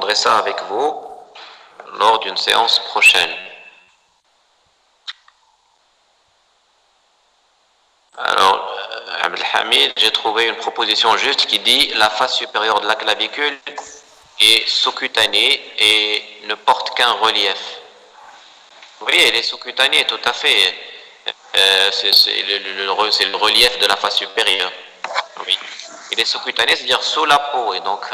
reprendrai ça avec vous lors d'une séance prochaine. Alors, Abdelhamid, j'ai trouvé une proposition juste qui dit la face supérieure de la clavicule est sous-cutanée et ne porte qu'un relief. Oui, elle est sous-cutanée, tout à fait. C'est le relief de la face supérieure. Oui. Il est sous-cutané, c'est-à-dire sous la peau, et donc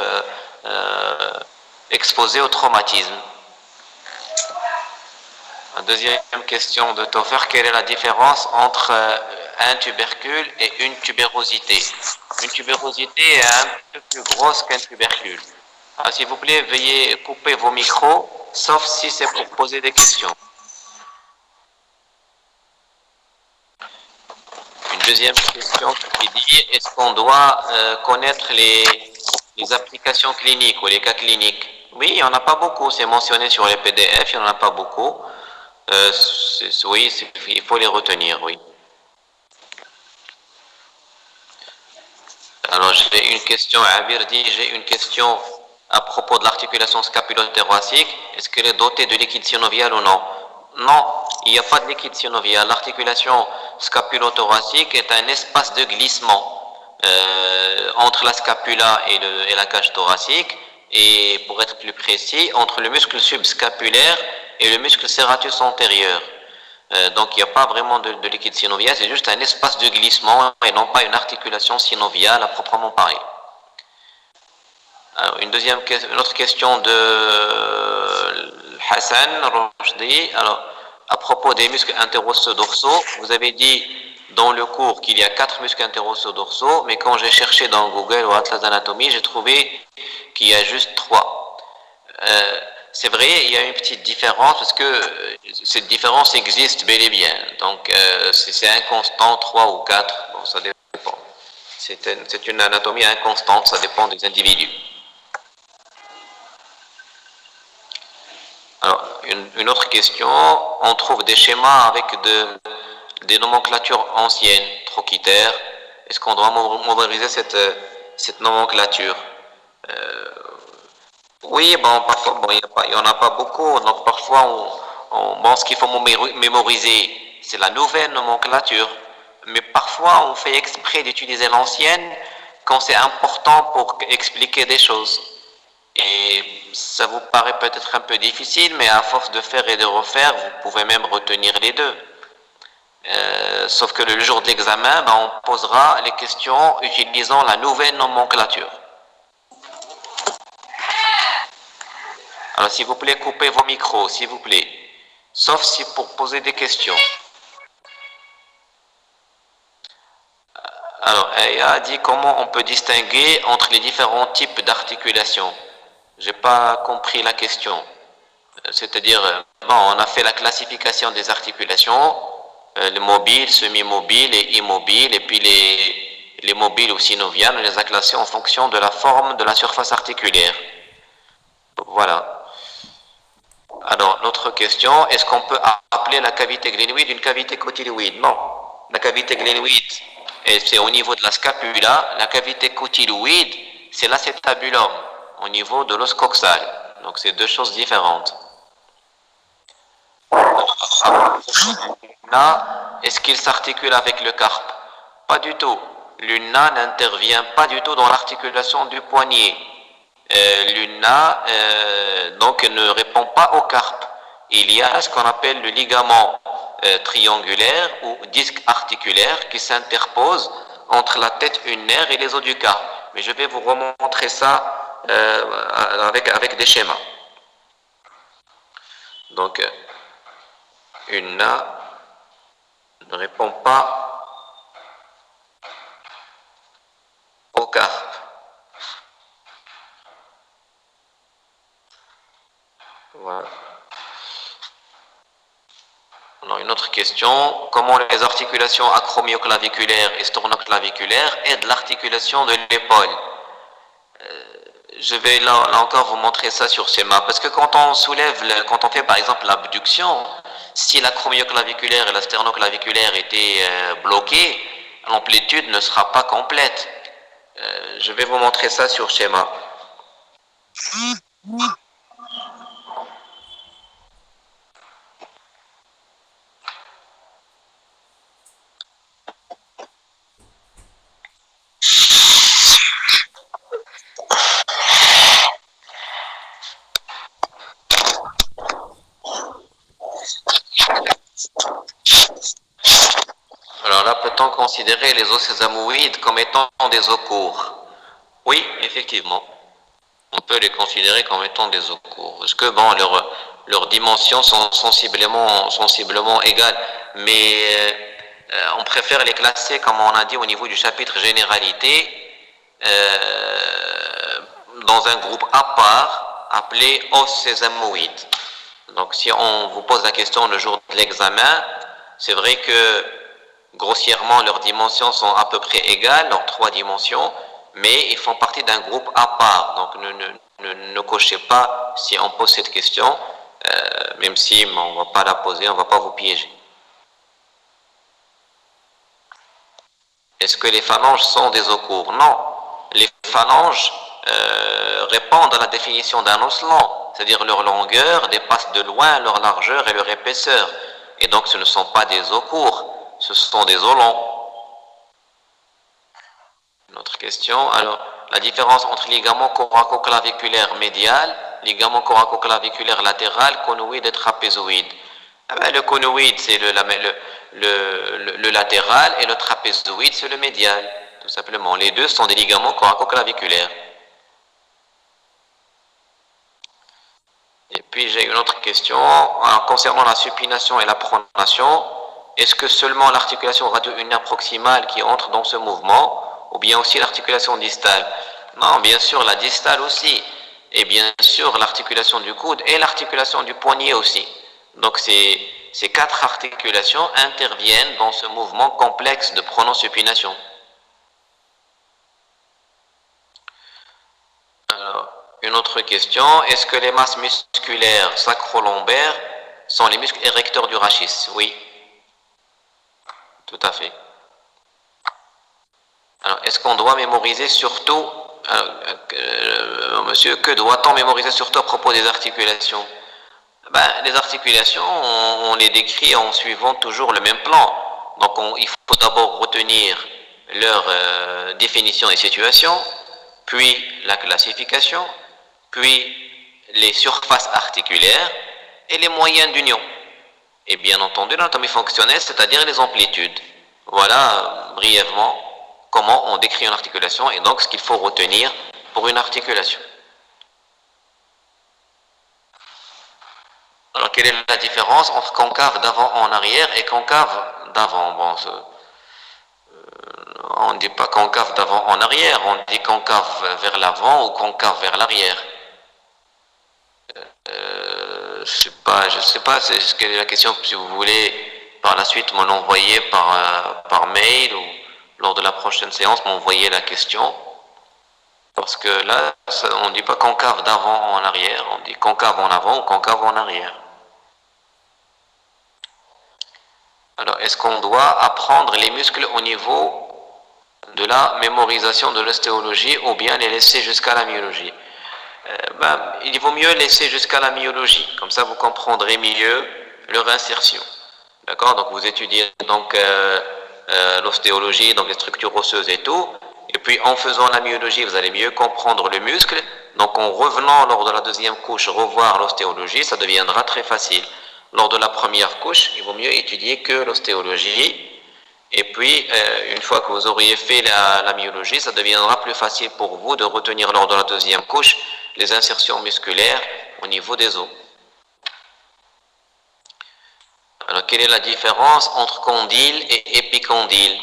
exposé au traumatisme. La deuxième question de Toffer, quelle est la différence entre un tubercule et une tubérosité? Une tubérosité est un peu plus grosse qu'un tubercule. Alors, s'il vous plaît, veuillez couper vos micros, sauf si c'est pour poser des questions. Une deuxième question qui dit, est-ce qu'on doit connaître les applications cliniques ou les cas cliniques? Oui, il n'y en a pas beaucoup, c'est mentionné sur les PDF, il n'y en a pas beaucoup. Oui, il faut les retenir, oui. Alors j'ai une question, Abir dit, j'ai une question à propos de l'articulation scapulo-thoracique. Est-ce qu'elle est dotée de liquide synovial ou non? Non, il n'y a pas de liquide synovial. L'articulation scapulo-thoracique est un espace de glissement entre la scapula et la cage thoracique, et pour être plus précis, entre le muscle subscapulaire et le muscle serratus antérieur. Donc il n'y a pas vraiment de liquide synovial, c'est juste un espace de glissement et non pas une articulation synoviale à proprement parler. Alors, une autre question de Hassan Rochdi. Alors, à propos des muscles interosso-dorsaux, vous avez dit dans le cours qu'il y a 4 muscles interosso-dorsaux, mais quand j'ai cherché dans Google ou Atlas d'anatomie, j'ai trouvé qu'il y a juste 3. C'est vrai, il y a une petite différence parce que cette différence existe bel et bien. Donc, c'est inconstant, 3 ou 4, bon, ça dépend. C'est une anatomie inconstante, ça dépend des individus. Alors, une autre question, on trouve des schémas avec des nomenclatures anciennes, trochitaires. Est-ce qu'on doit memoriser cette nomenclature? Oui, bon, parfois, bon, il n'y en a pas beaucoup, donc parfois on pense qu'il faut mémoriser, c'est la nouvelle nomenclature, mais parfois on fait exprès d'utiliser l'ancienne quand c'est important pour expliquer des choses. Et ça vous paraît peut-être un peu difficile, mais à force de faire et de refaire, vous pouvez même retenir les deux. Sauf que le jour de l'examen, on posera les questions utilisant la nouvelle nomenclature. Alors, s'il vous plaît, coupez vos micros, s'il vous plaît. Sauf si pour poser des questions. Alors, Aya dit comment on peut distinguer entre les différents types d'articulations. J'ai pas compris la question. C'est-à-dire, on a fait la classification des articulations, les mobiles, semi-mobiles et immobiles, et puis les mobiles ou synoviales, on les a classés en fonction de la forme de la surface articulaire. Voilà. Alors, notre question, est-ce qu'on peut appeler la cavité glénoïde une cavité cotyloïde? Non. La cavité glénoïde, c'est au niveau de la scapula. La cavité cotyloïde, c'est l'acétabulum, au niveau de l'os coxal. Donc, c'est deux choses différentes. L'ulna, est-ce qu'il s'articule avec le carpe? Pas du tout. L'ulna n'intervient pas du tout dans l'articulation du poignet. L'ulna donc ne répond pas au carpe. Il y a ce qu'on appelle le ligament triangulaire ou disque articulaire qui s'interpose entre la tête ulnaire et les os du carpe. Mais je vais vous remontrer ça avec des schémas. Donc, ulna ne répond pas au carpe. Voilà. Alors, une autre question, comment les articulations acromioclaviculaires et sternoclaviculaires aident l'articulation de l'épaule? Je vais là encore vous montrer ça sur schéma, parce que quand on soulève, quand on fait par exemple l'abduction, si l'acromioclaviculaire et la sternoclaviculaire étaient bloquées, l'amplitude ne sera pas complète. Je vais vous montrer ça sur schéma. Alors, peut-on considérer les os sésamoïdes comme étant des os courts? Oui, effectivement. On peut les considérer comme étant des os courts. Parce que, bon, leurs dimensions sont sensiblement égales. Mais on préfère les classer, comme on a dit au niveau du chapitre généralité, dans un groupe à part, appelé os sésamoïdes. Donc, si on vous pose la question le jour de l'examen, c'est vrai que grossièrement, leurs dimensions sont à peu près égales, leurs 3 dimensions, mais ils font partie d'un groupe à part. Donc, ne cochez pas si on pose cette question, même si on ne va pas la poser, on ne va pas vous piéger. Est-ce que les phalanges sont des os courts? Non. Les phalanges répondent à la définition d'un os lent, c'est-à-dire leur longueur dépasse de loin leur largeur et leur épaisseur. Et donc, ce ne sont pas des os courts, ce sont des os longs. Une autre question. Alors, la différence entre ligament coracoclaviculaire médial, ligament coracoclaviculaire latéral, conoïde et trapézoïde. Le conoïde, c'est le latéral et le trapézoïde, c'est le médial, tout simplement. Les deux sont des ligaments coracoclaviculaires. Et puis, j'ai une autre question. Alors, concernant la supination et la pronation, est-ce que seulement l'articulation radio-ulnaire proximale qui entre dans ce mouvement, ou bien aussi l'articulation distale? Non, bien sûr, la distale aussi. Et bien sûr, l'articulation du coude et l'articulation du poignet aussi. Donc, ces 4 articulations interviennent dans ce mouvement complexe de pronosupination. Alors, une autre question. Est-ce que les masses musculaires sacro-lombaires sont les muscles érecteurs du rachis? Oui. Tout à fait. Alors, est-ce qu'on doit mémoriser surtout, monsieur, que doit-on mémoriser surtout à propos des articulations? Les articulations, on les décrit en suivant toujours le même plan. Donc, il faut d'abord retenir leur définition et situation, puis la classification, puis les surfaces articulaires et les moyens d'union. Et bien entendu, l'anatomie fonctionnelle, c'est-à-dire les amplitudes. Voilà, brièvement, comment on décrit une articulation et donc ce qu'il faut retenir pour une articulation. Alors, quelle est la différence entre concave d'avant en arrière et concave d'avant? Bon, on ne dit pas concave d'avant en arrière, on dit concave vers l'avant ou concave vers l'arrière. Je sais pas, quelle est la question. Si vous voulez par la suite me l'envoyer par mail ou lors de la prochaine séance m'envoyer la question. Parce que là, on ne dit pas concave d'avant en arrière, on dit concave en avant ou concave en arrière. Alors, est-ce qu'on doit apprendre les muscles au niveau de la mémorisation de l'ostéologie ou bien les laisser jusqu'à la myologie? Il vaut mieux laisser jusqu'à la myologie, comme ça vous comprendrez mieux leur insertion. D'accord? Donc vous étudiez donc l'ostéologie, donc les structures osseuses et tout, et puis en faisant la myologie, vous allez mieux comprendre le muscle. Donc en revenant lors de la deuxième couche revoir l'ostéologie, ça deviendra très facile. Lors de la première couche, il vaut mieux étudier que l'ostéologie. Et puis, une fois que vous auriez fait la myologie, ça deviendra plus facile pour vous de retenir lors de la deuxième couche les insertions musculaires au niveau des os. Alors, quelle est la différence entre condyle et épicondyle?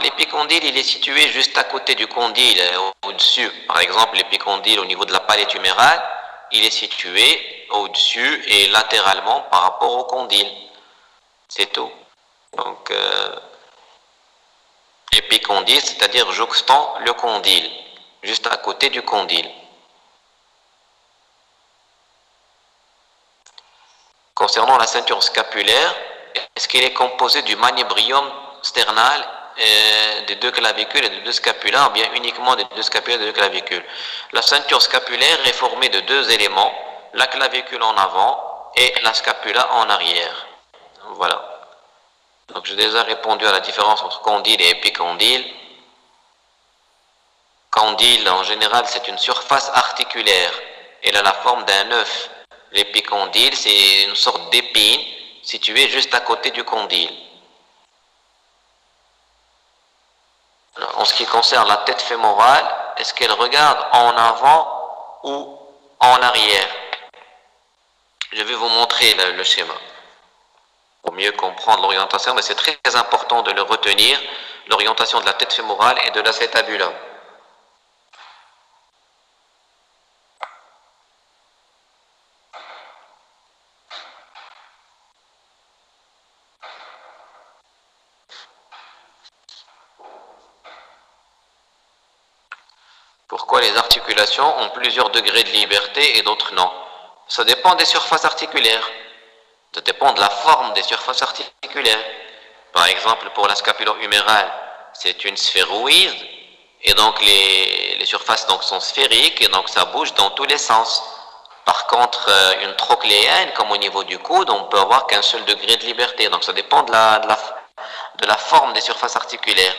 L'épicondyle, il est situé juste à côté du condyle, au-dessus. Par exemple, l'épicondyle au niveau de la palette humérale, il est situé au-dessus et latéralement par rapport au condyle. C'est tout. Donc, épicondyle, c'est-à-dire jouxtant le condyle, juste à côté du condyle. Concernant la ceinture scapulaire, est-ce qu'elle est composée du manubrium sternal des 2 clavicules et des 2 scapula, ou bien uniquement des 2 scapula et des 2 clavicules? La ceinture scapulaire est formée de 2 éléments, la clavicule en avant et la scapula en arrière. Voilà. Donc j'ai déjà répondu à la différence entre condyle et épicondyle. Condyle, en général, c'est une surface articulaire. Elle a la forme d'un œuf. L'épicondyle, c'est une sorte d'épine située juste à côté du condyle. Alors, en ce qui concerne la tête fémorale, est-ce qu'elle regarde en avant ou en arrière? Je vais vous montrer le schéma pour mieux comprendre l'orientation, mais c'est très important de le retenir, l'orientation de la tête fémorale et de l'acétabulum. Pourquoi les articulations ont plusieurs degrés de liberté et d'autres non? Ça dépend des surfaces articulaires. Ça dépend de la forme des surfaces articulaires. Par exemple, pour la scapulo-humérale, c'est une sphéroïde, et donc les surfaces donc, sont sphériques, et donc ça bouge dans tous les sens. Par contre, une trochléenne, comme au niveau du coude, on peut avoir qu'un seul degré de liberté. Donc ça dépend de la forme des surfaces articulaires.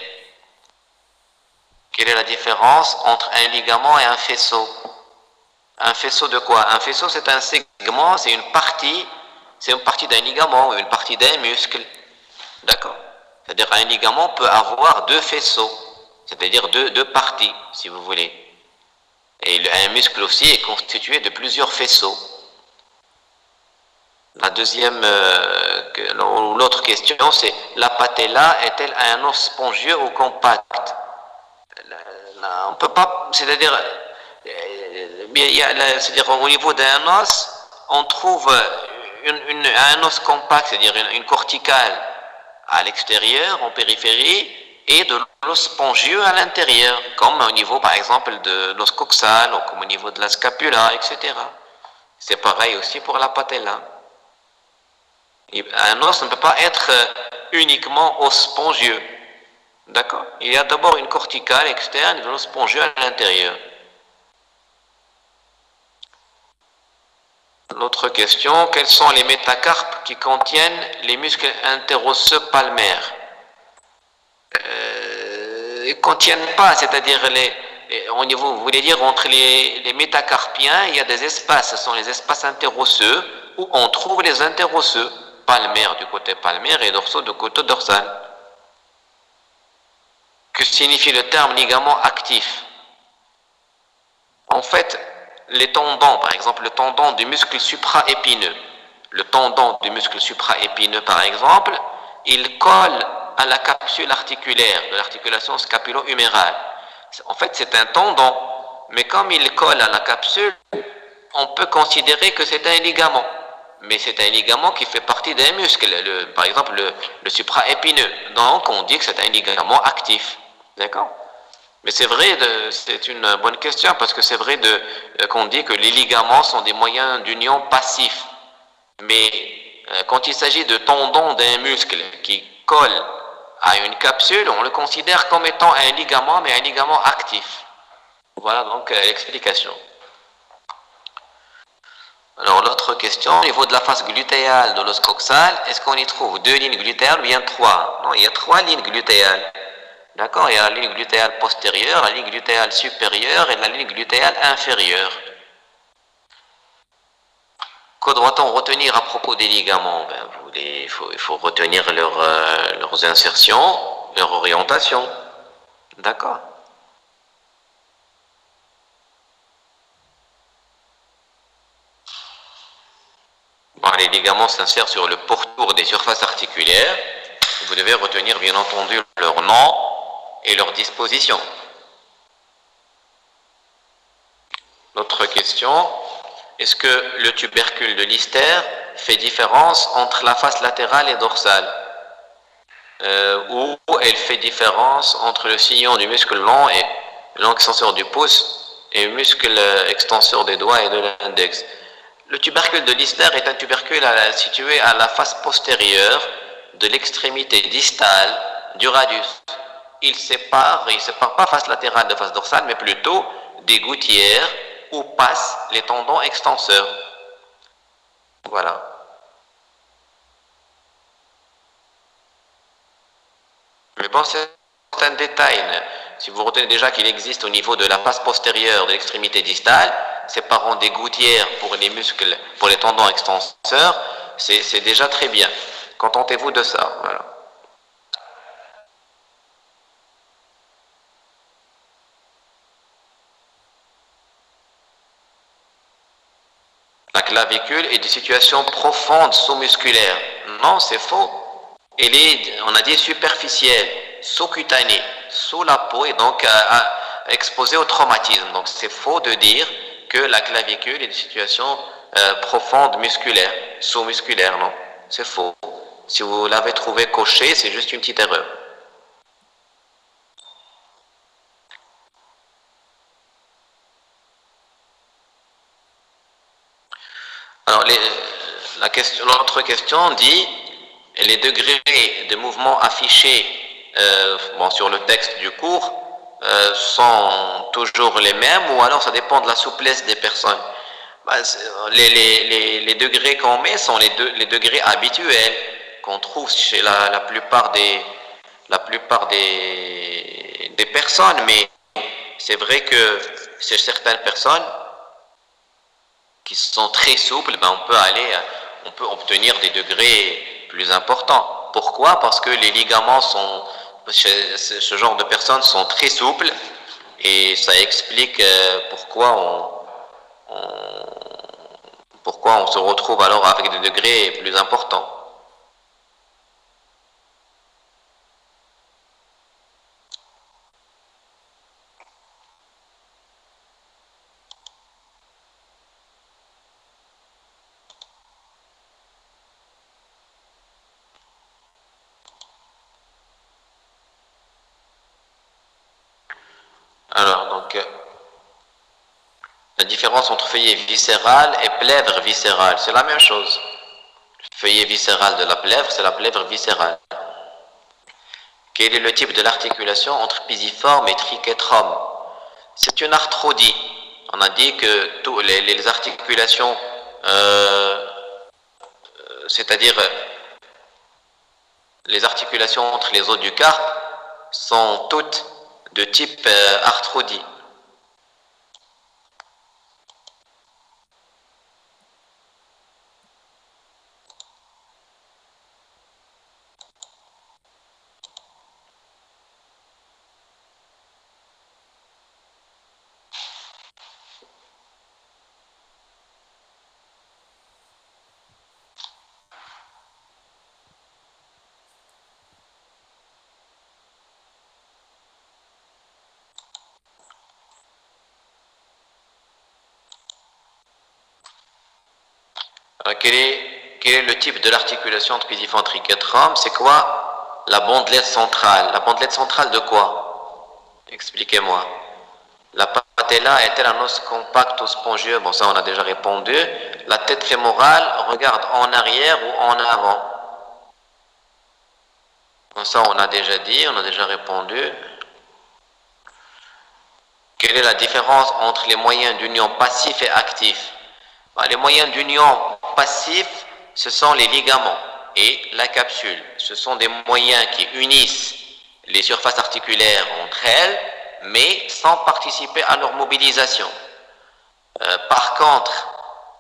Quelle est la différence entre un ligament et un faisceau? Un faisceau de quoi? Un faisceau, c'est un segment, c'est une partie d'un ligament ou une partie d'un muscle. D'accord? C'est-à-dire un ligament peut avoir deux faisceaux, c'est-à-dire deux parties, si vous voulez. Et un muscle aussi est constitué de plusieurs faisceaux. La deuxième, l'autre question, c'est la patella est-elle un os spongieux ou compact? On peut pas, c'est-à-dire au niveau d'un os, on trouve un os compact, c'est-à-dire une corticale à l'extérieur, en périphérie, et de l'os spongieux à l'intérieur, comme au niveau, par exemple, de l'os coxal, ou comme au niveau de la scapula, etc. C'est pareil aussi pour la patella. Un os ne peut pas être uniquement os spongieux. D'accord? Il y a d'abord une corticale externe et de l'os spongieux à l'intérieur. L'autre question, quels sont les métacarpes qui contiennent les muscles interosseux palmaires? Ils ne contiennent pas, c'est-à-dire au niveau, vous voulez dire entre les métacarpiens, il y a des espaces, ce sont les espaces interosseux où on trouve les interosseux palmaires du côté palmaire et dorsaux du côté dorsal. Que signifie le terme ligament actif? En fait, les tendons, par exemple le tendon du muscle supraépineux, le tendon du muscle supraépineux par exemple, il colle à la capsule articulaire de l'articulation scapulo-humérale. En fait, c'est un tendon, mais comme il colle à la capsule, on peut considérer que c'est un ligament. Mais c'est un ligament qui fait partie d'un muscle, par exemple le supraépineux. Donc, on dit que c'est un ligament actif. D'accord? Mais c'est vrai, c'est une bonne question, parce que c'est vrai qu'on dit que les ligaments sont des moyens d'union passifs. Mais quand il s'agit de tendons d'un muscle qui colle à une capsule, on le considère comme étant un ligament, mais un ligament actif. Voilà donc l'explication. Alors l'autre question, au niveau de la face glutéale de l'os coxal, est-ce qu'on y trouve deux lignes glutéales ou bien trois? Non, il y a trois lignes glutéales. D'accord? Il y a la ligne glutéale postérieure, la ligne glutéale supérieure et la ligne glutéale inférieure. Que doit-on retenir à propos des ligaments? Il faut retenir leurs insertions, leur orientation. D'accord? Bon, les ligaments s'insèrent sur le pourtour des surfaces articulaires. Vous devez retenir bien entendu leur nom et leur disposition. L'autre question, est-ce que le tubercule de Lister fait différence entre la face latérale et dorsale? Ou elle fait différence entre le sillon du muscle long et l'extenseur du pouce et le muscle extenseur des doigts et de l'index? Le tubercule de Lister est un tubercule situé à la face postérieure de l'extrémité distale du radius. Il sépare pas face latérale de face dorsale, mais plutôt des gouttières où passent les tendons extenseurs. Voilà. Mais bon, c'est un détail. Si vous retenez déjà qu'il existe au niveau de la face postérieure de l'extrémité distale, séparant des gouttières pour les muscles, pour les tendons extenseurs, c'est déjà très bien. Contentez-vous de ça. Voilà. clavicule est des situations profondes, sous-musculaires. Non, c'est faux. Elle est, on a dit, superficielle, sous-cutanée, sous la peau et donc exposée au traumatisme. Donc c'est faux de dire que la clavicule est des situations profondes, musculaires, sous-musculaires. Non, c'est faux. Si vous l'avez trouvé coché, c'est juste une petite erreur. Alors, l'autre question dit les degrés de mouvement affichés sur le texte du cours sont toujours les mêmes ou alors ça dépend de la souplesse des personnes. Les degrés qu'on met sont les degrés habituels qu'on trouve chez la plupart des personnes, mais c'est vrai que chez certaines personnes qui sont très souples, on peut obtenir des degrés plus importants. Pourquoi? Parce que les ligaments chez ce genre de personnes sont très souples et ça explique pourquoi on se retrouve alors avec des degrés plus importants. Alors, donc, la différence entre feuillet viscéral et plèvre viscérale, c'est la même chose. Le feuillet viscéral de la plèvre, c'est la plèvre viscérale. Quel est le type de l'articulation entre pisiforme et triquetrum? C'est une arthrodie. On a dit que tous les articulations, c'est-à-dire les articulations entre les os du carpe, sont toutes de type arthrodie. Quel est le type de l'articulation entre pisiforme et triquetrum? C'est quoi la bandelette centrale? La bandelette centrale de quoi? Expliquez-moi. La patella est-elle un os compact ou spongieux? Bon, ça on a déjà répondu. La tête fémorale regarde en arrière ou en avant? Bon, ça on a déjà dit, on a déjà répondu. Quelle est la différence entre les moyens d'union passifs et actifs? Les moyens d'union passifs, ce sont les ligaments et la capsule. Ce sont des moyens qui unissent les surfaces articulaires entre elles, mais sans participer à leur mobilisation. Par contre,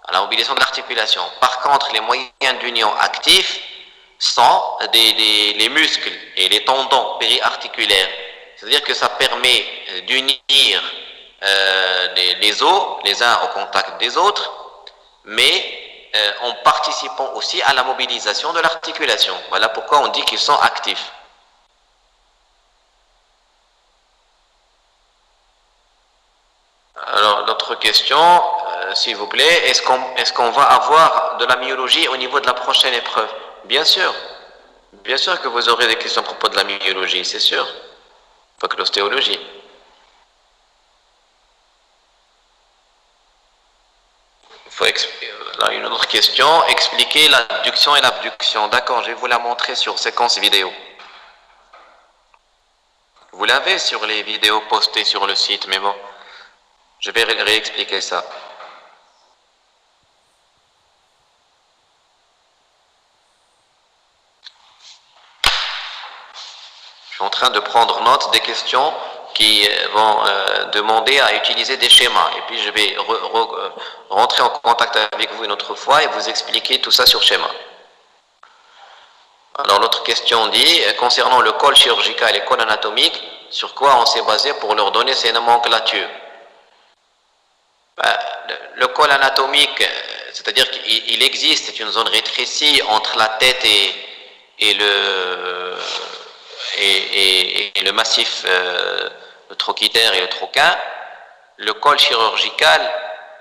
à la mobilisation de l'articulation. Par contre, les moyens d'union actifs sont les muscles et les tendons périarticulaires. C'est-à-dire que ça permet d'unir les os, les uns au contact des autres, mais en participant aussi à la mobilisation de l'articulation. Voilà pourquoi on dit qu'ils sont actifs. Alors, l'autre question, s'il vous plaît, est-ce qu'on va avoir de la myologie au niveau de la prochaine épreuve? Bien sûr. Bien sûr que vous aurez des questions à propos de la myologie, c'est sûr. Pas que l'ostéologie. Là, une autre question, expliquer l'adduction et l'abduction. D'accord, je vais vous la montrer sur séquence vidéo. Vous l'avez sur les vidéos postées sur le site, mais bon, je vais réexpliquer ça. Je suis en train de prendre note des questions qui vont demander à utiliser des schémas. Et puis je vais rentrer en contact avec vous une autre fois et vous expliquer tout ça sur schéma. Alors l'autre question dit, concernant le col chirurgical et le col anatomique, sur quoi on s'est basé pour leur donner ces nomenclatures? Le col anatomique, c'est-à-dire qu'il existe une zone rétrécie entre la tête et le massif le trochitaire et le troquin. Le col chirurgical,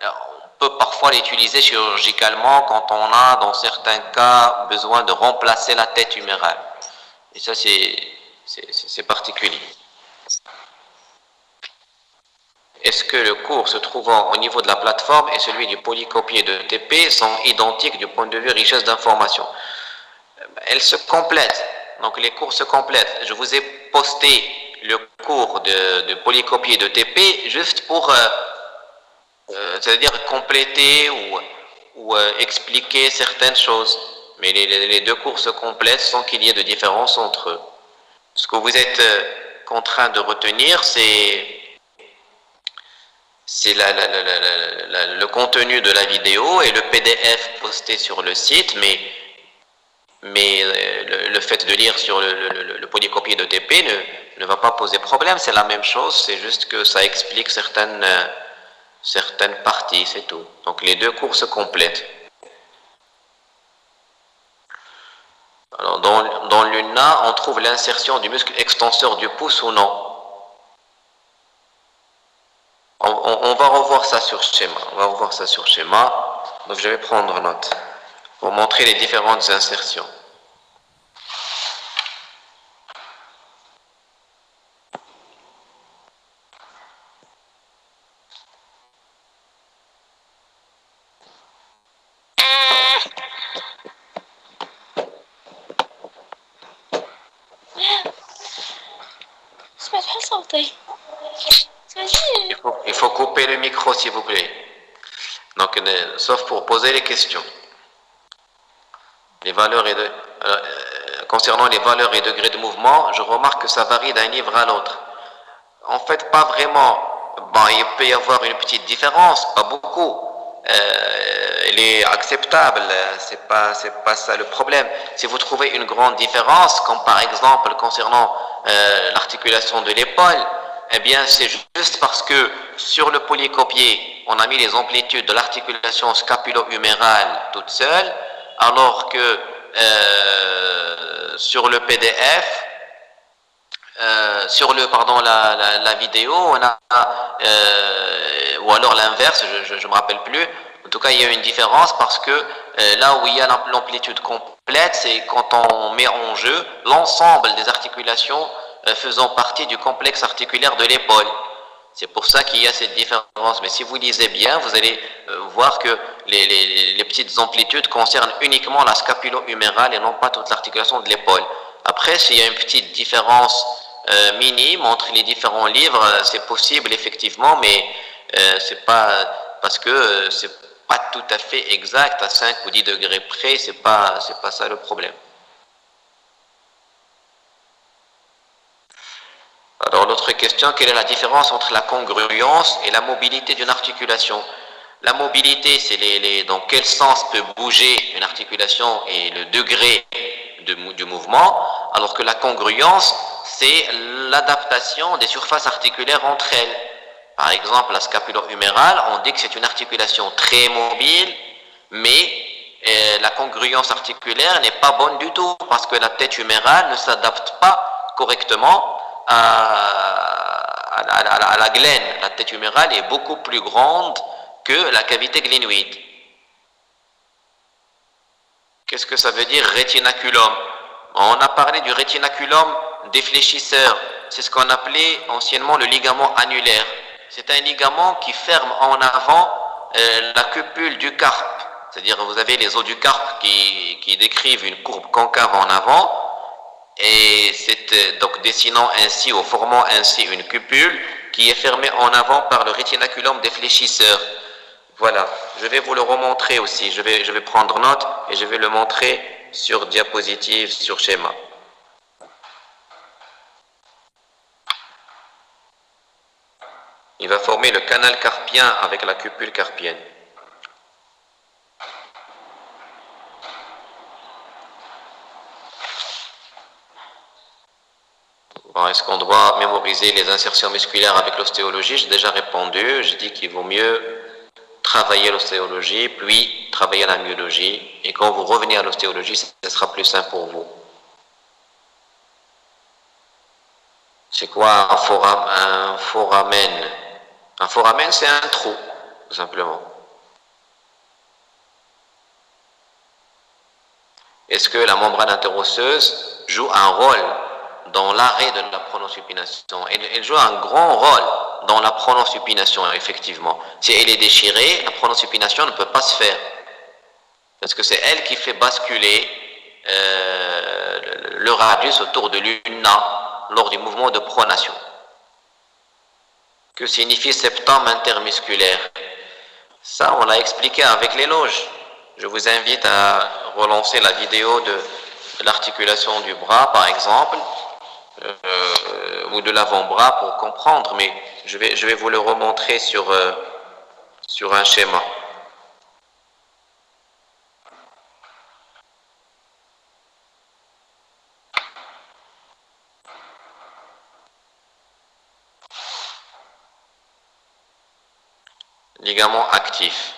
on peut parfois l'utiliser chirurgicalement quand on a, dans certains cas, besoin de remplacer la tête humérale. Et ça, c'est particulier. Est-ce que le cours se trouvant au niveau de la plateforme et celui du polycopier de TP sont identiques du point de vue richesse d'informations? Elles se complètent. Donc les cours se complètent. Je vous ai posté le cours de polycopier de TP juste pour, c'est-à-dire compléter ou expliquer certaines choses. Mais les deux cours se complètent sans qu'il y ait de différence entre eux. Ce que vous êtes contraint de retenir, c'est le contenu de la vidéo et le PDF posté sur le site, mais le fait de lire sur le polycopier de TP ne va pas poser problème, c'est la même chose, c'est juste que ça explique certaines parties, c'est tout. Donc les deux cours se complètent. Alors dans l'UNA, on trouve l'insertion du muscle extenseur du pouce ou non? On va revoir ça sur schéma. Donc je vais prendre note pour montrer les différentes insertions. Il faut couper le micro, s'il vous plaît. Donc, sauf pour poser les questions. Les valeurs concernant les valeurs et degrés de mouvement, je remarque que ça varie d'un livre à l'autre. En fait, pas vraiment. Bon, il peut y avoir une petite différence, pas beaucoup. Elle est acceptable, c'est pas ça le problème. Si vous trouvez une grande différence, comme par exemple concernant l'articulation de l'épaule, eh bien c'est juste parce que sur le polycopier, on a mis les amplitudes de l'articulation scapulo-humérale toute seule, alors que sur le PDF, sur la vidéo, on a ou alors l'inverse, je me rappelle plus. En tout cas, il y a une différence parce que là où il y a l'amplitude complète, c'est quand on met en jeu l'ensemble des articulations faisant partie du complexe articulaire de l'épaule. C'est pour ça qu'il y a cette différence. Mais si vous lisez bien, vous allez voir que les petites amplitudes concernent uniquement la scapulo-humérale et non pas toute l'articulation de l'épaule. Après, s'il y a une petite différence minime entre les différents livres, c'est possible effectivement, mais c'est pas parce que c'est pas tout à fait exact à 5 ou 10 degrés près, c'est pas ça le problème. Alors l'autre question, quelle est la différence entre la congruence et la mobilité d'une articulation? La mobilité, c'est dans quel sens peut bouger une articulation et le degré du mouvement, alors que la congruence, c'est l'adaptation des surfaces articulaires entre elles. Par exemple, la scapulo-humérale, on dit que c'est une articulation très mobile, mais la congruence articulaire n'est pas bonne du tout, parce que la tête humérale ne s'adapte pas correctement à la glène. La tête humérale est beaucoup plus grande que la cavité glénoïde. Qu'est-ce que ça veut dire rétinaculum? On a parlé du rétinaculum défléchisseur. C'est ce qu'on appelait anciennement le ligament annulaire. C'est un ligament qui ferme en avant la cupule du carpe. C'est-à-dire vous avez les os du carpe qui décrivent une courbe concave en avant. Et c'est donc dessinant ainsi ou formant ainsi une cupule qui est fermée en avant par le rétinaculum défléchisseur. Voilà, je vais vous le remontrer aussi, je vais prendre note et je vais le montrer sur diapositive, sur schéma. Il va former le canal carpien avec la cupule carpienne. Bon, est-ce qu'on doit mémoriser les insertions musculaires avec l'ostéologie? J'ai déjà répondu, je dis qu'il vaut mieux travailler l'ostéologie, puis travailler la myologie. Et quand vous revenez à l'ostéologie, ce sera plus simple pour vous. C'est quoi un foramen? Un foramen, c'est un trou, tout simplement. Est-ce que la membrane interosseuse joue un rôle dans l'arrêt de la pronosupination? Elle joue un grand rôle dans la pronosupination, effectivement. Si elle est déchirée, la pronosupination ne peut pas se faire. Parce que c'est elle qui fait basculer le radius autour de l'ulna lors du mouvement de pronation. Que signifie septum intermusculaire? Ça, on l'a expliqué avec les loges. Je vous invite à relancer la vidéo de l'articulation du bras, par exemple, ou de l'avant-bras pour comprendre, mais je vais vous le remontrer sur un schéma. Ligament actif.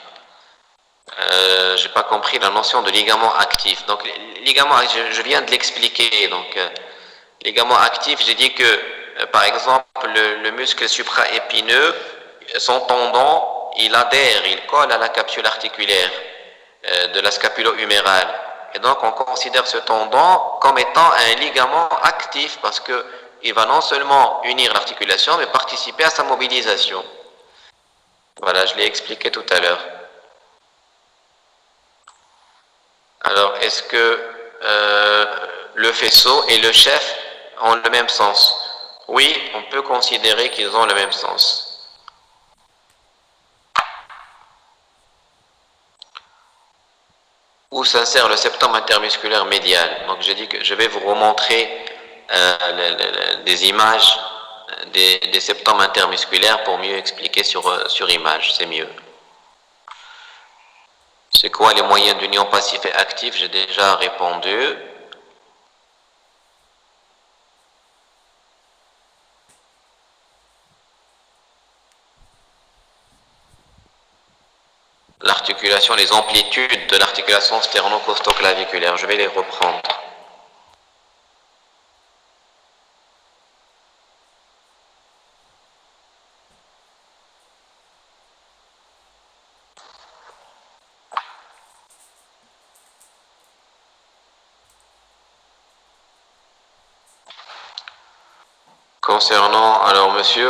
J'ai pas compris la notion de ligament actif. Donc, ligament, je viens de l'expliquer. Donc, ligament actif, j'ai dit que, par exemple, le muscle supraépineux, son tendon, il adhère, il colle à la capsule articulaire de la scapulo-humérale. Et donc, on considère ce tendon comme étant un ligament actif parce que il va non seulement unir l'articulation, mais participer à sa mobilisation. Voilà, je l'ai expliqué tout à l'heure. Alors, est-ce que le faisceau et le chef ont le même sens? Oui, on peut considérer qu'ils ont le même sens. Où s'insère le septum intermusculaire médial? Donc, j'ai dit que je vais vous remontrer des images des septums intermusculaires pour mieux expliquer sur image, c'est mieux. C'est quoi les moyens d'union passive et active? J'ai déjà répondu. L'articulation, les amplitudes de l'articulation sternocostoclaviculaire, je vais les reprendre.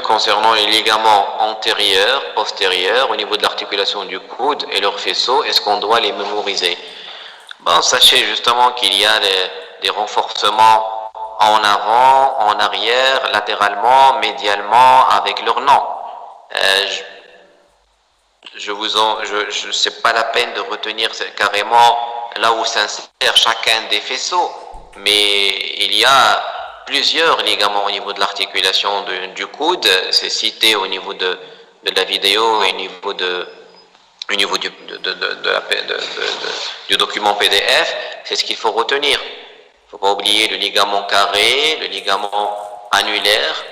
Concernant les ligaments antérieurs, postérieurs, au niveau de l'articulation du coude et leur faisceau, est-ce qu'on doit les mémoriser? Bon, sachez justement qu'il y a des renforcements en avant, en arrière, latéralement, médialement, avec leur nom. C'est pas la peine de retenir carrément là où s'insère chacun des faisceaux, mais il y a plusieurs ligaments au niveau de l'articulation du coude, c'est cité au niveau de la vidéo et au niveau du document PDF, c'est ce qu'il faut retenir. Il ne faut pas oublier le ligament carré, le ligament annulaire,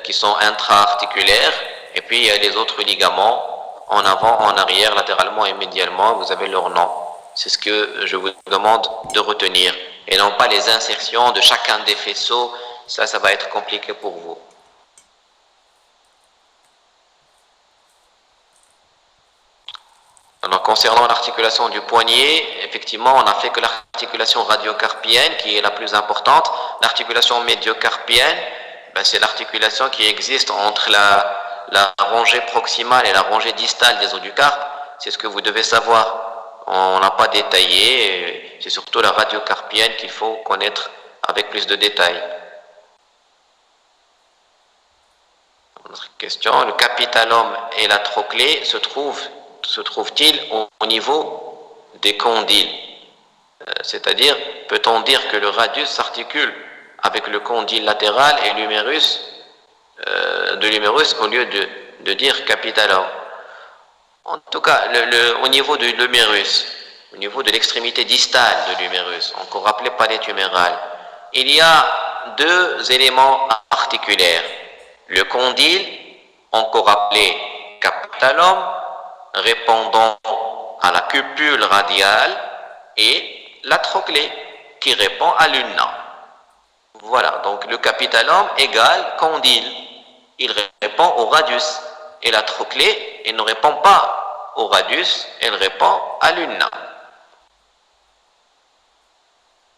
qui sont intra-articulaires, et puis il y a les autres ligaments en avant, en arrière, latéralement et médialement, vous avez leur nom. C'est ce que je vous demande de retenir. Et non pas les insertions de chacun des faisceaux, ça va être compliqué pour vous. Alors, concernant l'articulation du poignet, effectivement, on n'a fait que l'articulation radiocarpienne qui est la plus importante. L'articulation médiocarpienne, c'est l'articulation qui existe entre la rangée proximale et la rangée distale des os du carpe. C'est ce que vous devez savoir. On n'a pas détaillé, c'est surtout la radiocarpienne qu'il faut connaître avec plus de détails. Autre question, le capitalum et la trochlée se trouvent-ils au niveau des condyles? C'est-à-dire, peut-on dire que le radius s'articule avec le condyle latéral et l'humérus de l'humérus au lieu de dire capitalum? En tout cas, au niveau de l'humérus, au niveau de l'extrémité distale de l'humérus, encore appelé palette humérale, il y a deux éléments articulaires. Le condyle, encore appelé capitalum, répondant à la cupule radiale et la trochlée qui répond à l'ulna. Voilà, donc le capitallum égale condyle. Il répond au radius. Et la trochlée, elle ne répond pas au radius, elle répond à l'ulna.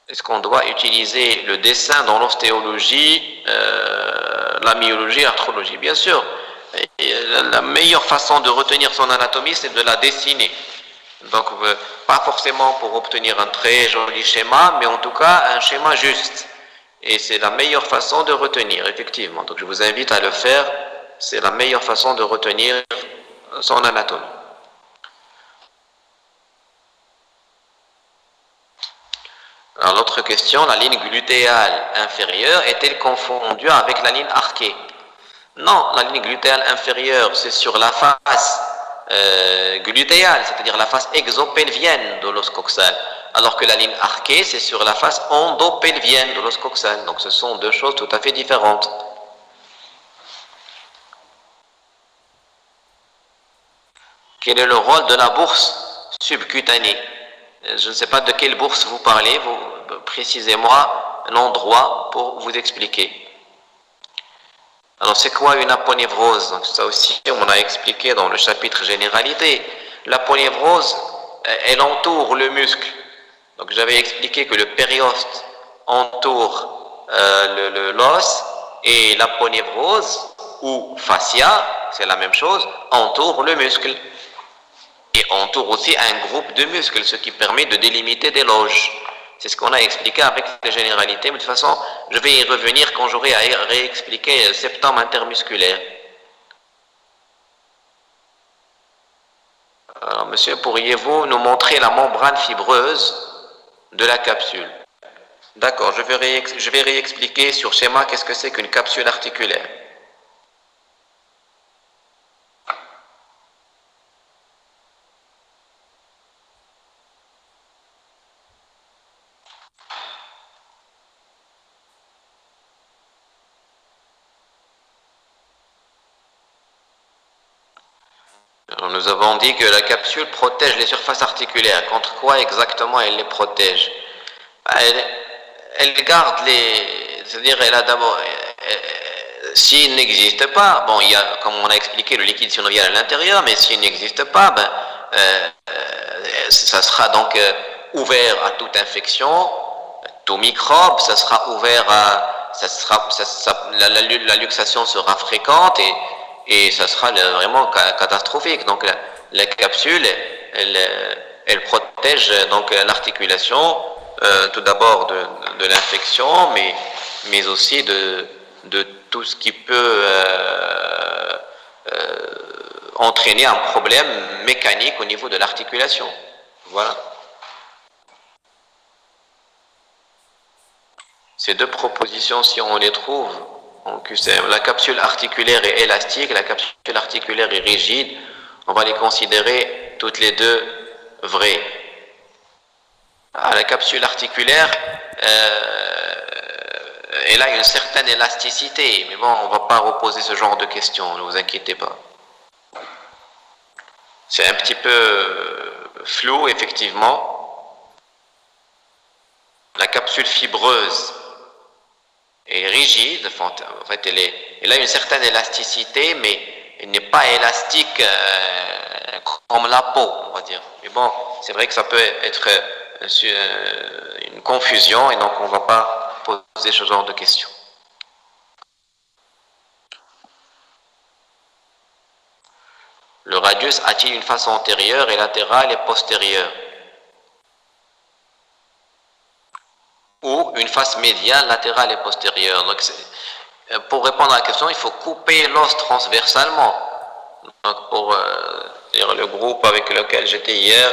Est-ce qu'on doit utiliser le dessin dans l'ostéologie, la myologie, l'arthrologie? Bien sûr. Et la meilleure façon de retenir son anatomie, c'est de la dessiner. Donc, pas forcément pour obtenir un très joli schéma, mais en tout cas un schéma juste. Et c'est la meilleure façon de retenir, effectivement. Donc, je vous invite à le faire. C'est la meilleure façon de retenir son anatomie. Alors, l'autre question, la ligne glutéale inférieure est-elle confondue avec la ligne arquée? Non, la ligne glutéale inférieure, c'est sur la face glutéale, c'est-à-dire la face exopelvienne de l'os coxal, alors que la ligne arquée, c'est sur la face endopelvienne de l'os coxal. Donc ce sont deux choses tout à fait différentes. Quel est le rôle de la bourse subcutanée? Je ne sais pas de quelle bourse vous parlez, précisez-moi l'endroit pour vous expliquer. Alors, c'est quoi une aponévrose? Donc, ça aussi, on a expliqué dans le chapitre généralité. L'aponévrose, elle entoure le muscle. Donc, j'avais expliqué que le périoste entoure l'os et l'aponévrose, ou fascia, c'est la même chose, entoure le muscle. Et entoure aussi un groupe de muscles, ce qui permet de délimiter des loges. C'est ce qu'on a expliqué avec les généralités, mais de toute façon, je vais y revenir quand j'aurai à réexpliquer le septum intermusculaire. Alors, monsieur, pourriez-vous nous montrer la membrane fibreuse de la capsule? D'accord, je vais réexpliquer sur schéma qu'est-ce que c'est qu'une capsule articulaire. Alors, nous avons dit que la capsule protège les surfaces articulaires. Contre quoi exactement elle les protège? Elle garde les... C'est-à-dire, elle a d'abord... S'il n'existe pas, bon, il y a, comme on a expliqué, le liquide synovial à l'intérieur, mais s'il n'existe pas, ça sera donc ouvert à toute infection, tout microbe, ça sera ouvert à... la luxation sera fréquente et ça sera vraiment catastrophique. Donc la capsule, elle protège donc l'articulation, tout d'abord de l'infection, mais aussi de tout ce qui peut entraîner un problème mécanique au niveau de l'articulation. Voilà. Ces deux propositions, si on les trouve en QCM, la capsule articulaire est élastique, la capsule articulaire est rigide, on va les considérer toutes les deux vraies. La capsule articulaire, elle a une certaine élasticité, mais bon, on ne va pas reposer ce genre de questions, ne vous inquiétez pas. C'est un petit peu flou, effectivement. La capsule fibreuse est rigide, en fait elle a une certaine élasticité, mais elle n'est pas élastique comme la peau, on va dire. Mais bon, c'est vrai que ça peut être une confusion et donc on ne va pas poser ce genre de questions. Le radius a-t-il une face antérieure et latérale et postérieure? Ou une face médiane, latérale et postérieure? Donc, pour répondre à la question, il faut couper l'os transversalement. Donc, pour le groupe avec lequel j'étais hier,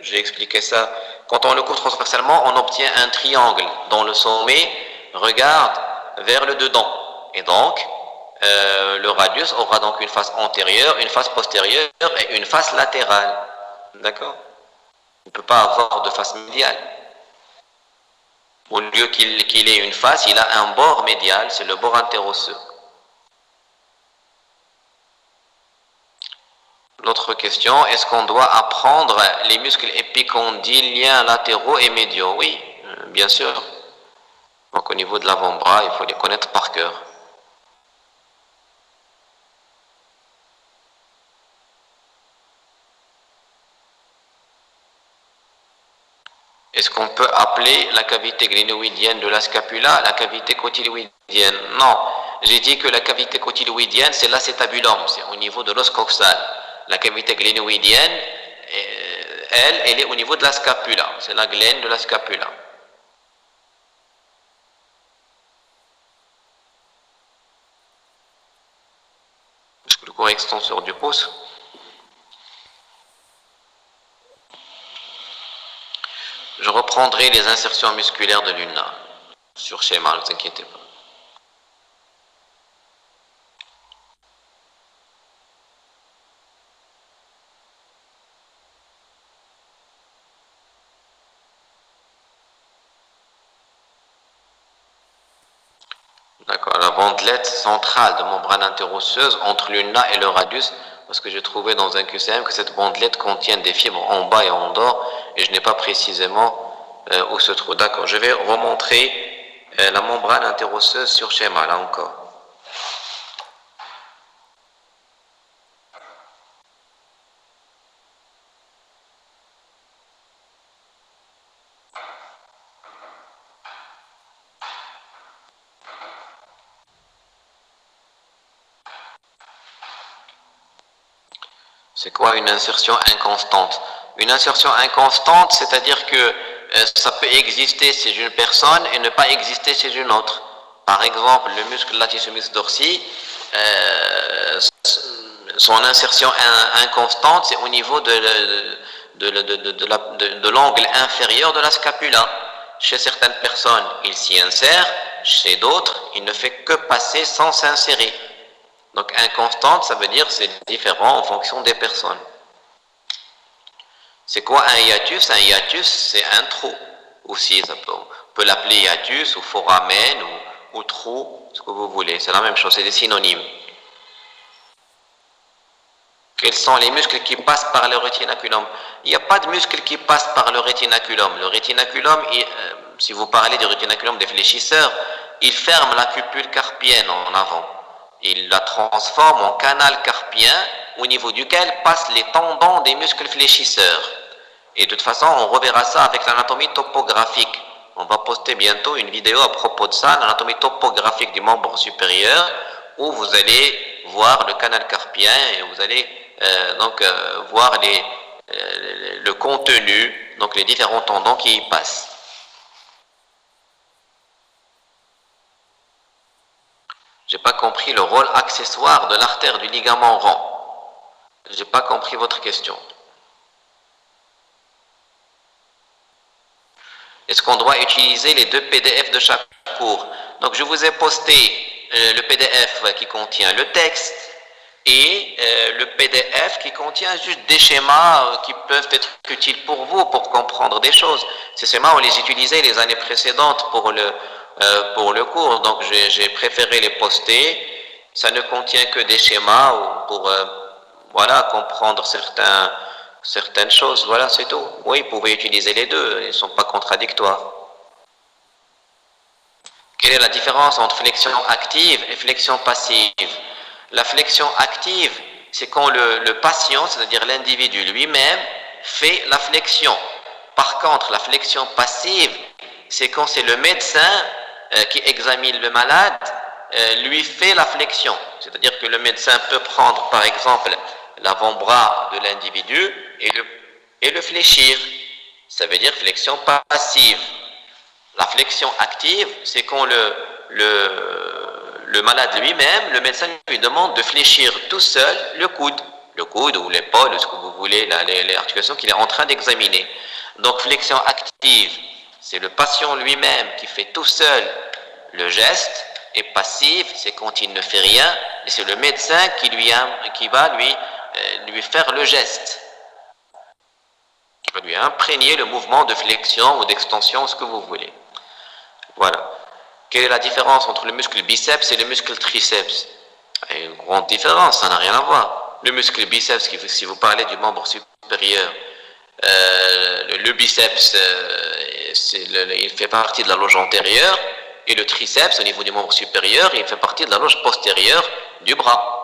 j'ai expliqué ça. Quand on le coupe transversalement, on obtient un triangle dont le sommet regarde vers le dedans. Et donc, le radius aura donc une face antérieure, une face postérieure et une face latérale. D'accord? Il ne peut pas avoir de face médiale. Au lieu qu'il ait une face, il a un bord médial, c'est le bord interosseux. L'autre question, est-ce qu'on doit apprendre les muscles épicondyliens latéraux et médiaux? Oui, bien sûr. Donc au niveau de l'avant-bras, il faut les connaître par cœur. Est-ce qu'on peut appeler la cavité glénoïdienne de la scapula la cavité cotyloïdienne? Non. J'ai dit que la cavité cotyloïdienne, c'est l'acétabulum, c'est au niveau de l'os coxal. La cavité glénoïdienne, elle est au niveau de la scapula, c'est la glène de la scapula. Le corps extenseur du pouce. Je reprendrai les insertions musculaires de l'ulna sur schéma, ne vous inquiétez pas. D'accord, la bandelette centrale de membrane interosseuse entre l'ulna et le radius, parce que j'ai trouvé dans un QCM que cette bandelette contient des fibres en bas et en haut, et je n'ai pas précisément où se trouve. D'accord, je vais remontrer la membrane interosseuse sur schéma, là encore. C'est quoi une insertion inconstante? Une insertion inconstante, c'est-à-dire que ça peut exister chez une personne et ne pas exister chez une autre. Par exemple, le muscle latissimus dorsi, son insertion inconstante, c'est au niveau de l'angle inférieur de la scapula. Chez certaines personnes, il s'y insère, chez d'autres, il ne fait que passer sans s'insérer. Donc inconstante, ça veut dire c'est différent en fonction des personnes. C'est quoi un hiatus? Un hiatus, c'est un trou aussi. On peut l'appeler hiatus ou foramen ou trou, ce que vous voulez. C'est la même chose, c'est des synonymes. Quels sont les muscles qui passent par le rétinaculum? Il n'y a pas de muscles qui passent par le rétinaculum. Le rétinaculum, si vous parlez du rétinaculum des fléchisseurs, il ferme la cupule carpienne en avant. Il la transforme en canal carpien au niveau duquel passent les tendons des muscles fléchisseurs. Et de toute façon, on reverra ça avec l'anatomie topographique. On va poster bientôt une vidéo à propos de ça, l'anatomie topographique du membre supérieur, où vous allez voir le canal carpien et vous allez voir le contenu, donc les différents tendons qui y passent. J'ai pas compris le rôle accessoire de l'artère du ligament rond. J'ai pas compris votre question. Est-ce qu'on doit utiliser les deux PDF de chaque cours? Donc je vous ai posté le PDF qui contient le texte et le PDF qui contient juste des schémas qui peuvent être utiles pour vous, pour comprendre des choses. Ces schémas, on les utilisait les années précédentes pour le cours, donc j'ai préféré les poster. Ça ne contient que des schémas pour comprendre certaines choses, voilà, c'est tout. Oui, vous pouvez utiliser les deux, ils ne sont pas contradictoires. Quelle est la différence entre flexion active et flexion passive? La flexion active, c'est quand le patient, c'est-à-dire l'individu lui-même, fait la flexion. Par contre, la flexion passive, c'est quand c'est le médecin qui examine le malade, lui fait la flexion. C'est-à-dire que le médecin peut prendre, par exemple, l'avant-bras de l'individu et le fléchir. Ça veut dire flexion passive. La flexion active, c'est quand le malade lui-même, le médecin lui demande de fléchir tout seul le coude ou l'épaule, ce que vous voulez, les articulations qu'il est en train d'examiner. Donc flexion active, c'est le patient lui-même qui fait tout seul le geste, et passive, c'est quand il ne fait rien, et c'est le médecin qui va lui faire le geste, qui va lui imprégner le mouvement de flexion ou d'extension, ce que vous voulez. Voilà. Quelle est la différence entre le muscle biceps et le muscle triceps? Il y a une grande différence, ça n'a rien à voir. Le muscle biceps, si vous parlez du membre supérieur, le biceps, il fait partie de la loge antérieure, et le triceps, au niveau du membre supérieur, il fait partie de la loge postérieure du bras.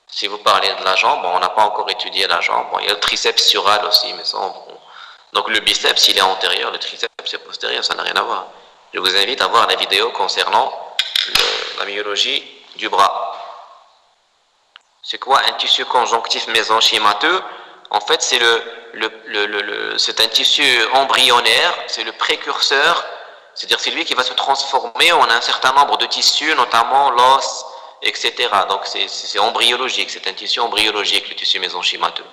Si vous parlez de la jambe, on n'a pas encore étudié la jambe. Bon, il y a le triceps sural aussi, mais ça, donc le biceps, il est antérieur, le triceps est postérieur, ça n'a rien à voir. Je vous invite à voir la vidéo concernant la myologie du bras. C'est quoi un tissu conjonctif mésenchymateux? En fait, c'est un tissu embryonnaire, c'est le précurseur, c'est-à-dire c'est lui qui va se transformer en un certain nombre de tissus, notamment l'os, etc. Donc c'est embryologique, c'est un tissu embryologique, le tissu mésenchymateux.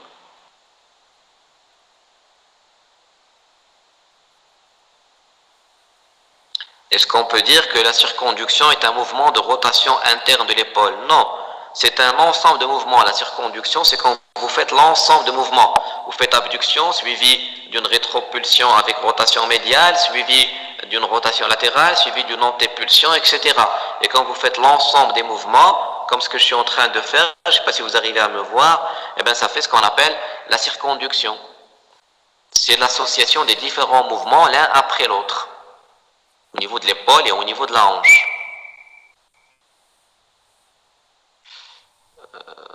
Est-ce qu'on peut dire que la circonduction est un mouvement de rotation interne de l'épaule? Non, c'est un ensemble de mouvements. La circonduction, c'est quand vous faites l'ensemble de mouvements. Vous faites abduction, suivi d'une rétropulsion avec rotation médiale, suivi d'une rotation latérale, suivi d'une antépulsion, etc. Et quand vous faites l'ensemble des mouvements, comme ce que je suis en train de faire, je ne sais pas si vous arrivez à me voir, eh bien ça fait ce qu'on appelle la circonduction. C'est l'association des différents mouvements l'un après l'autre, au niveau de l'épaule et au niveau de la hanche.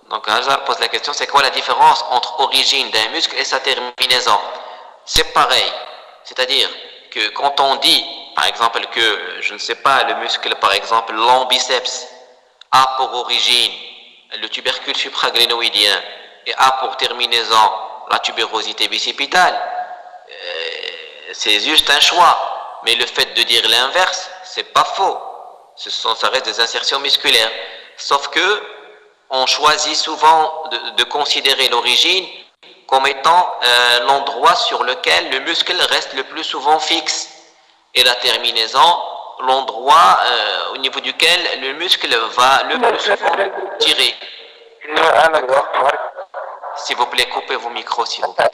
Donc Hajar pose la question, c'est quoi la différence entre origine d'un muscle et sa terminaison? C'est pareil, c'est-à-dire que quand on dit, par exemple, que, je ne sais pas, le muscle, par exemple, l'ambiceps a pour origine le tubercule supraglénoïdien et a pour terminaison la tubérosité bicipitale, c'est juste un choix. Mais le fait de dire l'inverse, c'est pas faux. Ça reste des insertions musculaires. Sauf que on choisit souvent de considérer l'origine comme étant l'endroit sur lequel le muscle reste le plus souvent fixe. Et la terminaison, l'endroit au niveau duquel le muscle va le plus souvent tirer. S'il vous plaît, coupez vos micros, s'il vous plaît.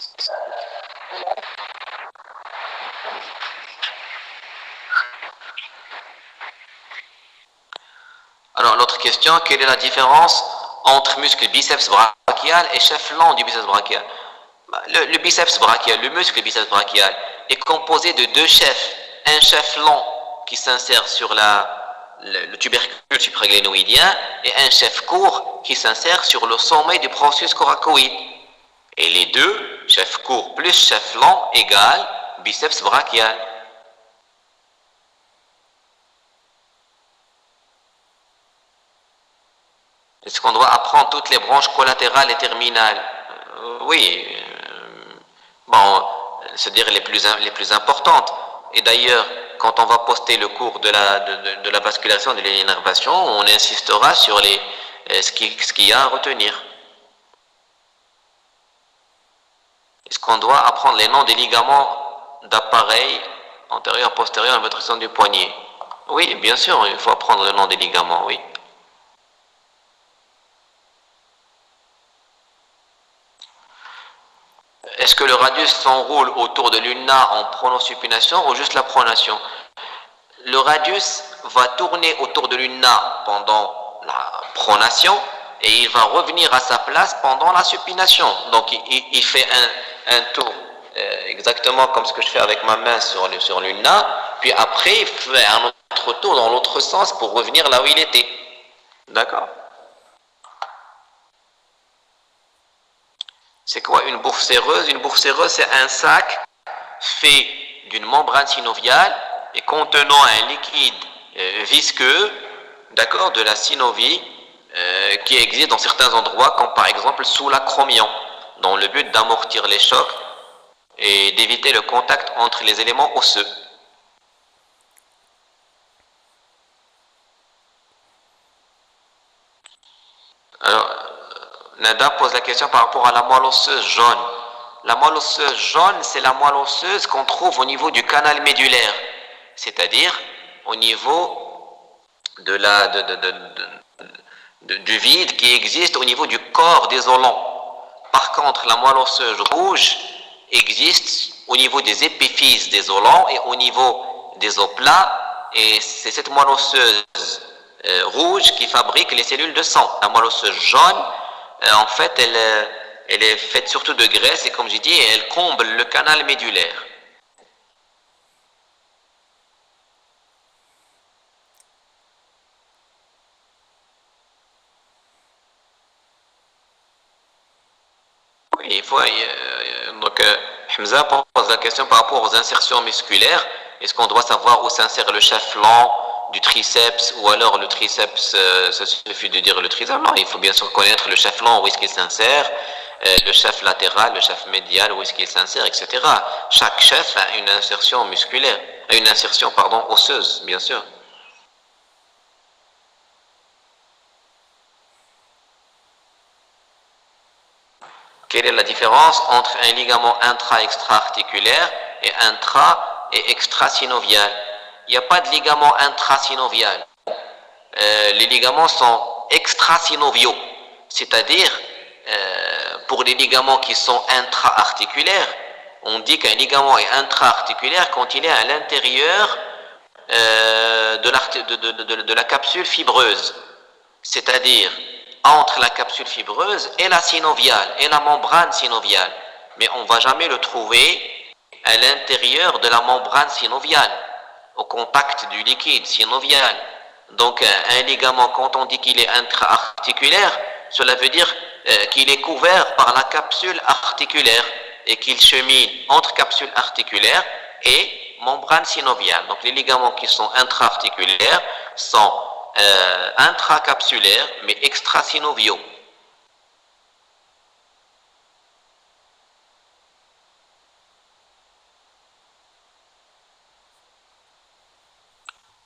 Alors, l'autre question, quelle est la différence entre muscle biceps brachial et chef long du biceps brachial? Le biceps brachial, le muscle biceps brachial est composé de deux chefs. Un chef long qui s'insère sur le tubercule supraglénoïdien et un chef court qui s'insère sur le sommet du processus coracoïde. Et les deux, chef court plus chef long, égale biceps brachial. Est-ce qu'on doit apprendre toutes les branches collatérales et terminales? Oui. Bon, c'est-à-dire les plus importantes. Et d'ailleurs, quand on va poster le cours de la vascularisation, de l'énervation, on insistera sur ce qu'il y a à retenir. Est-ce qu'on doit apprendre les noms des ligaments d'appareil antérieur, postérieur, et rétrécissement du poignet? Oui, bien sûr, il faut apprendre le nom des ligaments, oui. Est-ce que le radius s'enroule autour de l'ulna en pronosupination ou juste la pronation? Le radius va tourner autour de l'ulna pendant la pronation et il va revenir à sa place pendant la supination. Donc il fait un tour exactement comme ce que je fais avec ma main sur l'ulna, puis après il fait un autre tour dans l'autre sens pour revenir là où il était. D'accord? C'est quoi une bourse séreuse? Une bourse séreuse, c'est un sac fait d'une membrane synoviale et contenant un liquide visqueux, d'accord, de la synovie qui existe dans certains endroits, comme par exemple sous l'acromion, dans le but d'amortir les chocs et d'éviter le contact entre les éléments osseux. Alors, Nada pose la question par rapport à la moelle osseuse jaune. La moelle osseuse jaune, c'est la moelle osseuse qu'on trouve au niveau du canal médulaire, c'est-à-dire au niveau du vide qui existe au niveau du corps désolant. Par contre, la moelle osseuse rouge existe au niveau des épiphyses désolants et au niveau des os plats, et c'est cette moelle osseuse rouge qui fabrique les cellules de sang. La moelle osseuse jaune, en fait, elle est faite surtout de graisse et comme j'ai dit, elle comble le canal médulaire. Oui, il faut. Donc, Hamza pose la question par rapport aux insertions musculaires. Est-ce qu'on doit savoir où s'insère le chef flanc du triceps ou alors le triceps, ça suffit de dire le triceps? Non, il faut bien sûr connaître le chef flanc, où est-ce qu'il s'insère, le chef latéral, le chef médial, où est-ce qu'il s'insère, etc. Chaque chef a une insertion musculaire, une insertion, pardon, osseuse, bien sûr. Quelle est la différence entre un ligament intra-extra-articulaire et intra- et extra-synovial? Il n'y a pas de ligament intrasynovial. Les ligaments sont extrasynoviaux, c'est-à-dire pour les ligaments qui sont intra-articulaires, on dit qu'un ligament est intra-articulaire quand il est à l'intérieur de la capsule fibreuse, c'est-à-dire entre la capsule fibreuse et la synoviale, et la membrane synoviale. Mais on ne va jamais le trouver à l'intérieur de la membrane synoviale, au contact du liquide synovial. Donc un ligament, quand on dit qu'il est intra-articulaire, cela veut dire qu'il est couvert par la capsule articulaire et qu'il chemine entre capsule articulaire et membrane synoviale. Donc les ligaments qui sont intra-articulaires sont intracapsulaires mais extrasynoviaux.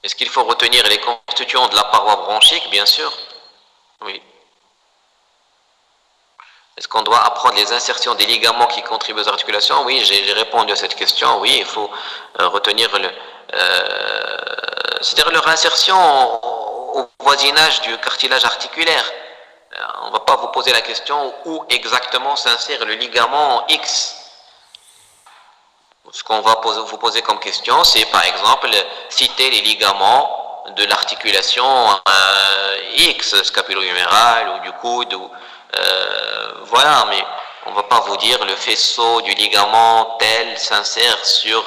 Est-ce qu'il faut retenir les constituants de la paroi bronchique? Bien sûr. Oui. Est-ce qu'on doit apprendre les insertions des ligaments qui contribuent aux articulations? Oui, j'ai répondu à cette question. Oui, il faut retenir c'est-à-dire leur insertion au voisinage du cartilage articulaire. On ne va pas vous poser la question où exactement s'insère le ligament X. Ce qu'on va vous poser comme question, c'est par exemple citer les ligaments de l'articulation X, scapulo-huméral ou du coude, ou, voilà, mais on ne va pas vous dire le faisceau du ligament tel s'insère sur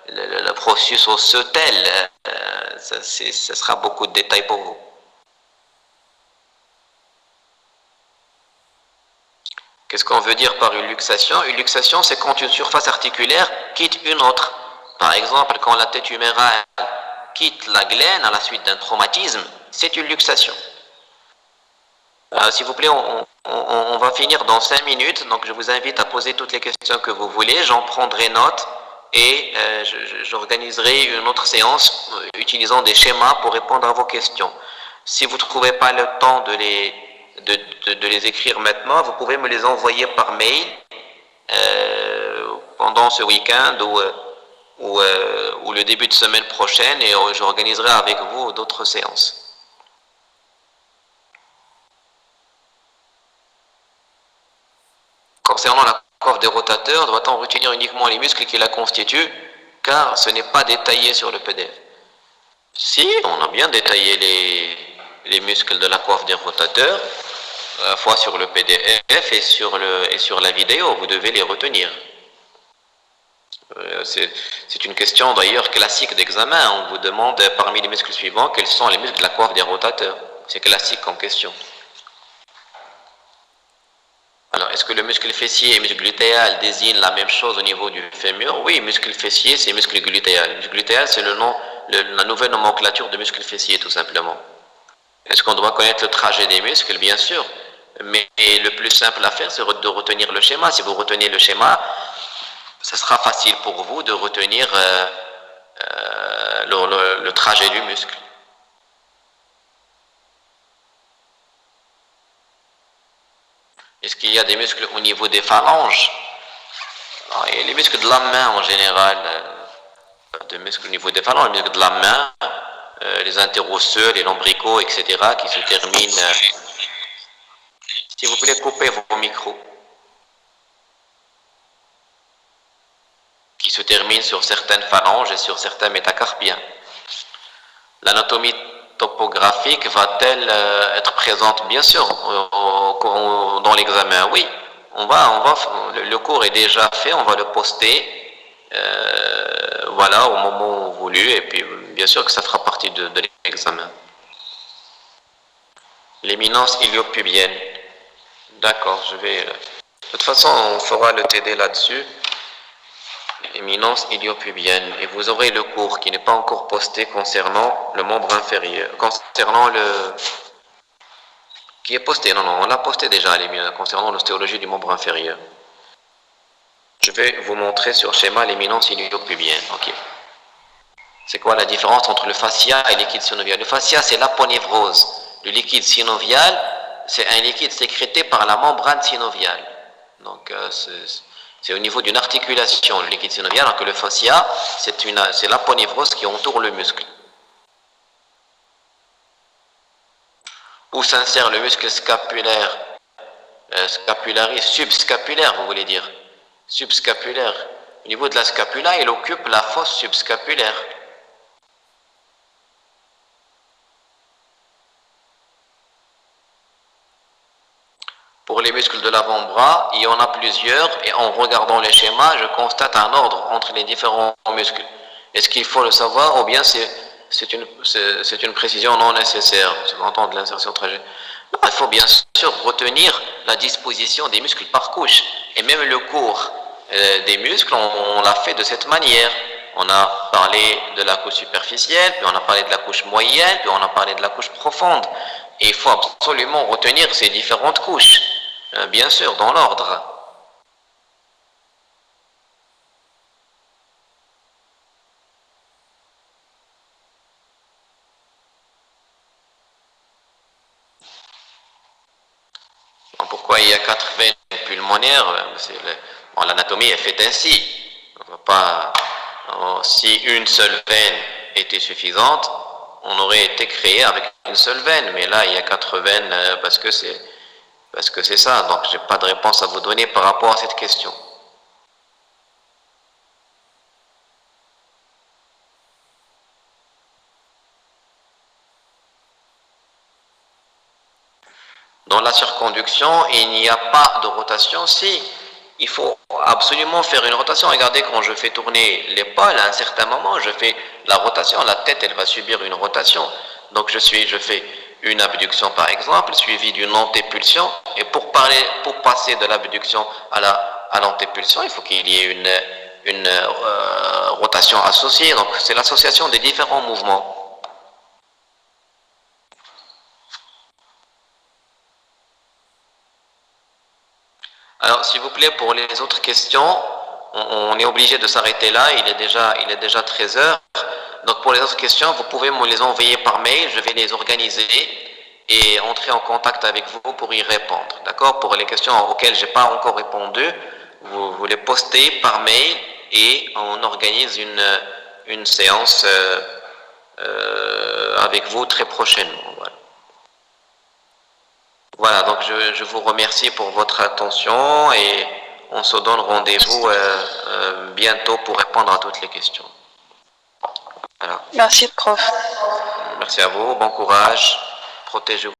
le processus osseux tel. Ça sera beaucoup de détails pour vous. Qu'est-ce qu'on veut dire par une luxation? Une luxation, c'est quand une surface articulaire quitte une autre. Par exemple, quand la tête humérale quitte la glène à la suite d'un traumatisme, c'est une luxation. S'il vous plaît, on va finir dans 5 minutes, donc je vous invite à poser toutes les questions que vous voulez, j'en prendrai note et j'organiserai une autre séance utilisant des schémas pour répondre à vos questions. Si vous ne trouvez pas le temps de les écrire maintenant, vous pouvez me les envoyer par mail pendant ce week-end ou le début de semaine prochaine et j'organiserai avec vous d'autres séances. Concernant la coiffe des rotateurs, doit-on retenir uniquement les muscles qui la constituent, car ce n'est pas détaillé sur le PDF. Si, on a bien détaillé les muscles de la coiffe des rotateurs, à la fois sur le PDF et sur la vidéo, vous devez les retenir. C'est une question d'ailleurs classique d'examen, on vous demande parmi les muscles suivants quels sont les muscles de la coiffe des rotateurs. C'est classique comme question. Alors, est-ce que le muscle fessier et le muscle glutéal désignent la même chose au niveau du fémur? Oui, muscle fessier, c'est muscle glutéal. Muscle glutéal, c'est la nouvelle nomenclature de muscle fessier, tout simplement. Est-ce qu'on doit connaître le trajet des muscles? Bien sûr. Mais le plus simple à faire, c'est de retenir le schéma. Si vous retenez le schéma, ce sera facile pour vous de retenir le trajet du muscle. Est-ce qu'il y a des muscles au niveau des phalanges? Et les muscles de la main en général, des muscles au niveau des phalanges, les muscles de la main, les interosseux, les lombricaux, etc., qui se terminent. S'il vous plaît, coupez vos micros. Qui se terminent sur certaines phalanges et sur certains métacarpiens. L'anatomie topographique va-t-elle être présente? Bien sûr, dans l'examen, oui. Le cours est déjà fait, on va le poster, voilà, au moment voulu, et puis bien sûr que ça fera partie de l'examen. L'éminence iliopubienne. D'accord, je vais... de toute façon, on fera le TD là-dessus. Éminence iliopubienne. Et vous aurez le cours qui n'est pas encore posté concernant le membre inférieur. Concernant le... qui est posté, non, on l'a posté déjà, concernant l'ostéologie du membre inférieur. Je vais vous montrer sur schéma l'éminence iliopubienne. Ok. C'est quoi la différence entre le fascia et le liquide synovial? Le fascia, c'est l'aponévrose. Le liquide synovial, c'est un liquide sécrété par la membrane synoviale. Donc, c'est au niveau d'une articulation, le liquide synovial, alors que le fascia, c'est l'aponévrose qui entoure le muscle. Où s'insère le muscle scapulaire, scapularis, subscapulaire, vous voulez dire, subscapulaire. Au niveau de la scapula, il occupe la fosse subscapulaire. Pour les muscles de l'avant-bras, il y en a plusieurs, et en regardant les schémas, je constate un ordre entre les différents muscles. Est-ce qu'il faut le savoir, ou bien c'est une précision non nécessaire, sur l'entente de l'insertion trajectoire? Non, il faut bien sûr retenir la disposition des muscles par couche. Et même le cours des muscles, on l'a fait de cette manière. On a parlé de la couche superficielle, puis on a parlé de la couche moyenne, puis on a parlé de la couche profonde. Et il faut absolument retenir ces différentes couches, bien sûr, dans l'ordre. Pourquoi il y a 4 veines pulmonaires? Bon, l'anatomie est faite ainsi. On va pas, si une seule veine était suffisante, on aurait été créé avec une seule veine. Mais là, il y a 4 veines parce que c'est ça. Donc, je n'ai pas de réponse à vous donner par rapport à cette question. Dans la circonduction, il n'y a pas de rotation. Si, il faut absolument faire une rotation. Regardez, quand je fais tourner l'épaule, à un certain moment, je fais la rotation. La tête, elle va subir une rotation. Donc, je fais une abduction, par exemple, suivie d'une antépulsion. Et pour passer de l'abduction à l'antépulsion, il faut qu'il y ait une rotation associée. Donc, c'est l'association des différents mouvements. Alors, s'il vous plaît, pour les autres questions, on est obligé de s'arrêter là, il est déjà 13 heures. Donc, pour les autres questions, vous pouvez me les envoyer par mail, je vais les organiser et entrer en contact avec vous pour y répondre. D'accord? Pour les questions auxquelles je n'ai pas encore répondu, vous les postez par mail et on organise une séance avec vous très prochainement. Voilà. Voilà, donc je vous remercie pour votre attention et on se donne rendez-vous bientôt pour répondre à toutes les questions. Voilà. Merci, prof. Merci à vous, bon courage, protégez-vous.